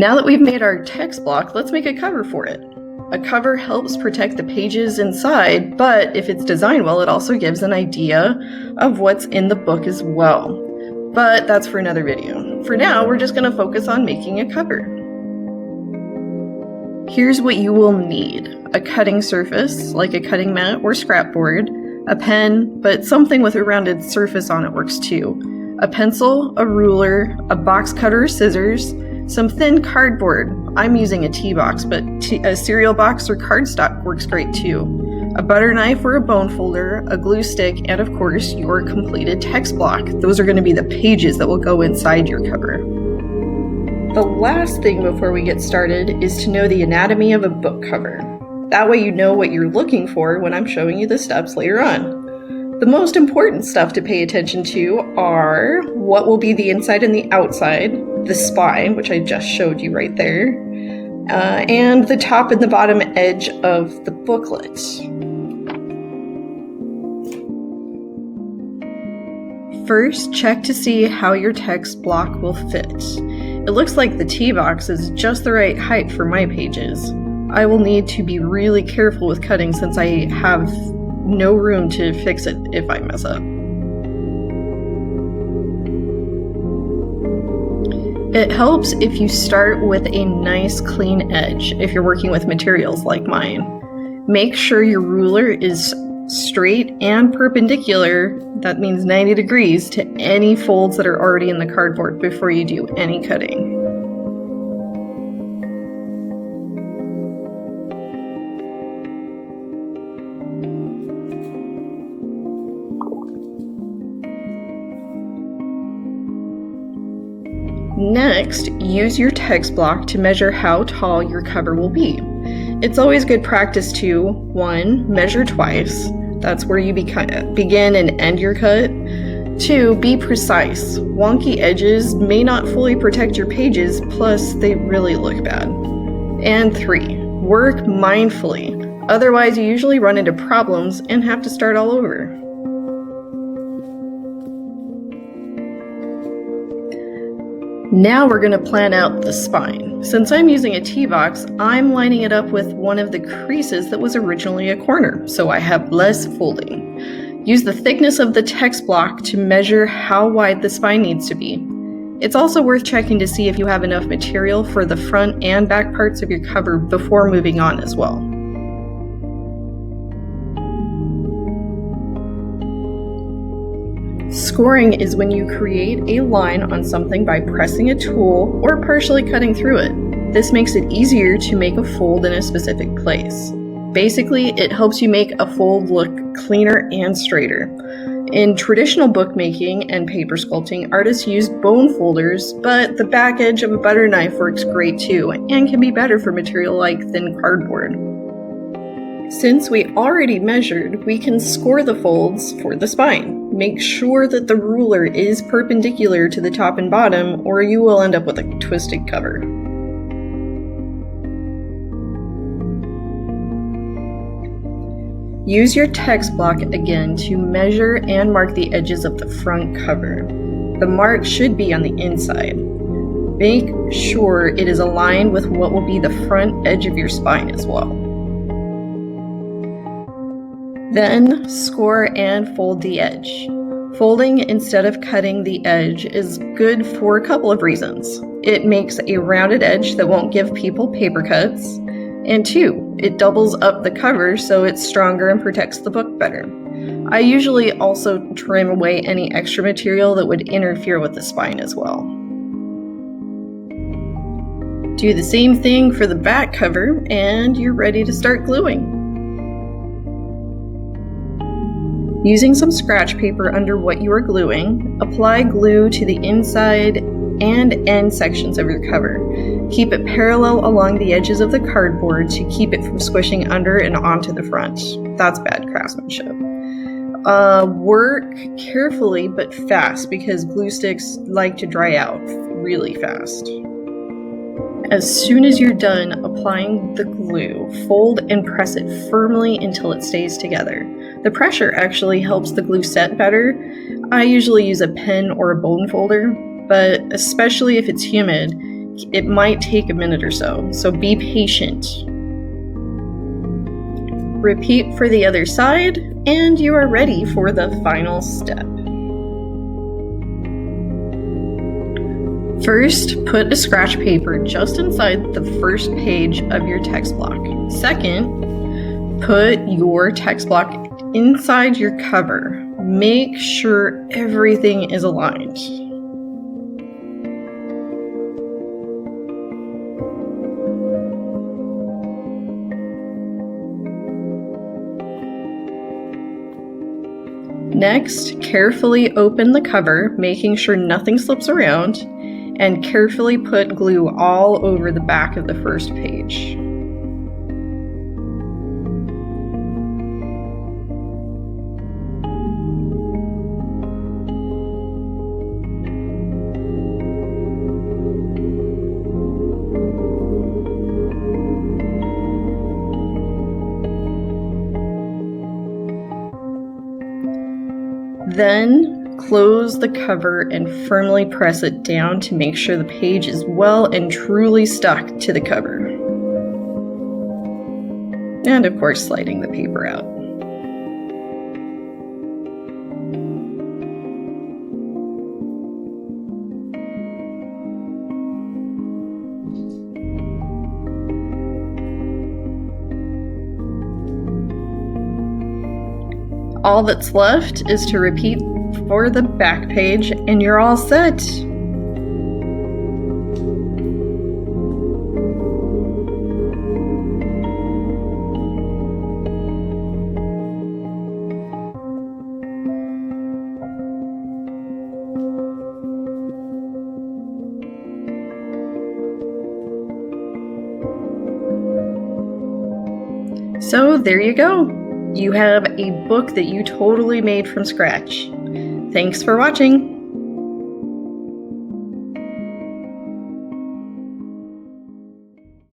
Now that we've made our text block, let's make a cover for it. A cover helps protect the pages inside, but if it's designed well, it also gives an idea of what's in the book as well. But that's for another video. For now, we're just going to focus on making a cover. Here's what you will need. A cutting surface, like a cutting mat or scrap board, a pen, but something with a rounded surface on it works too, a pencil, a ruler, a box cutter or scissors, some thin cardboard. I'm using a tea box, but a cereal box or cardstock works great too. A butter knife or a bone folder, a glue stick, and of course your completed text block. Those are going to be the pages that will go inside your cover. The last thing before we get started is to know the anatomy of a book cover. That way you know what you're looking for when I'm showing you the steps later on. The most important stuff to pay attention to are what will be the inside and the outside, the spine, which I just showed you right there, and the top and the bottom edge of the booklet. First, check to see how your text block will fit. It looks like the tea box is just the right height for my pages. I will need to be really careful with cutting since I have no room to fix it if I mess up. It helps if you start with a nice clean edge if you're working with materials like mine. Make sure your ruler is straight and perpendicular, that means 90 degrees, to any folds that are already in the cardboard before you do any cutting. Next, use your text block to measure how tall your cover will be. It's always good practice to 1. Measure twice. That's where you begin and end your cut. 2. Be precise. Wonky edges may not fully protect your pages, plus they really look bad. And 3. Work mindfully. Otherwise, you usually run into problems and have to start all over. Now we're going to plan out the spine. Since I'm using a tea box, I'm lining it up with one of the creases that was originally a corner, so I have less folding. Use the thickness of the text block to measure how wide the spine needs to be. It's also worth checking to see if you have enough material for the front and back parts of your cover before moving on as well. Scoring is when you create a line on something by pressing a tool or partially cutting through it. This makes it easier to make a fold in a specific place. Basically, it helps you make a fold look cleaner and straighter. In traditional bookmaking and paper sculpting, artists use bone folders, but the back edge of a butter knife works great too and can be better for material like thin cardboard. Since we already measured, we can score the folds for the spine. Make sure that the ruler is perpendicular to the top and bottom, or you will end up with a twisted cover. Use your text block again to measure and mark the edges of the front cover. The mark should be on the inside. Make sure it is aligned with what will be the front edge of your spine as well. Then score and fold the edge. Folding instead of cutting the edge is good for a couple of reasons. It makes a rounded edge that won't give people paper cuts. And 2, it doubles up the cover so it's stronger and protects the book better. I usually also trim away any extra material that would interfere with the spine as well. Do the same thing for the back cover and you're ready to start gluing. Using some scratch paper under what you are gluing, apply glue to the inside and end sections of your cover. Keep it parallel along the edges of the cardboard to keep it from squishing under and onto the front. That's bad craftsmanship. Work carefully but fast because glue sticks like to dry out really fast. As soon as you're done applying the glue, fold and press it firmly until it stays together. The pressure actually helps the glue set better. I usually use a pen or a bone folder, but especially if it's humid, it might take a minute or so be patient. Repeat for the other side, and you are ready for the final step. First, put a scratch paper just inside the first page of your text block. Second, put your text block inside your cover. Make sure everything is aligned. Next, carefully open the cover, making sure nothing slips around, and carefully put glue all over the back of the first page. Then close the cover and firmly press it down to make sure the page is well and truly stuck to the cover. And of course, sliding the paper out. All that's left is to repeat for the back page, and you're all set. So there you go. You have a book that you totally made from scratch. Thanks for watching.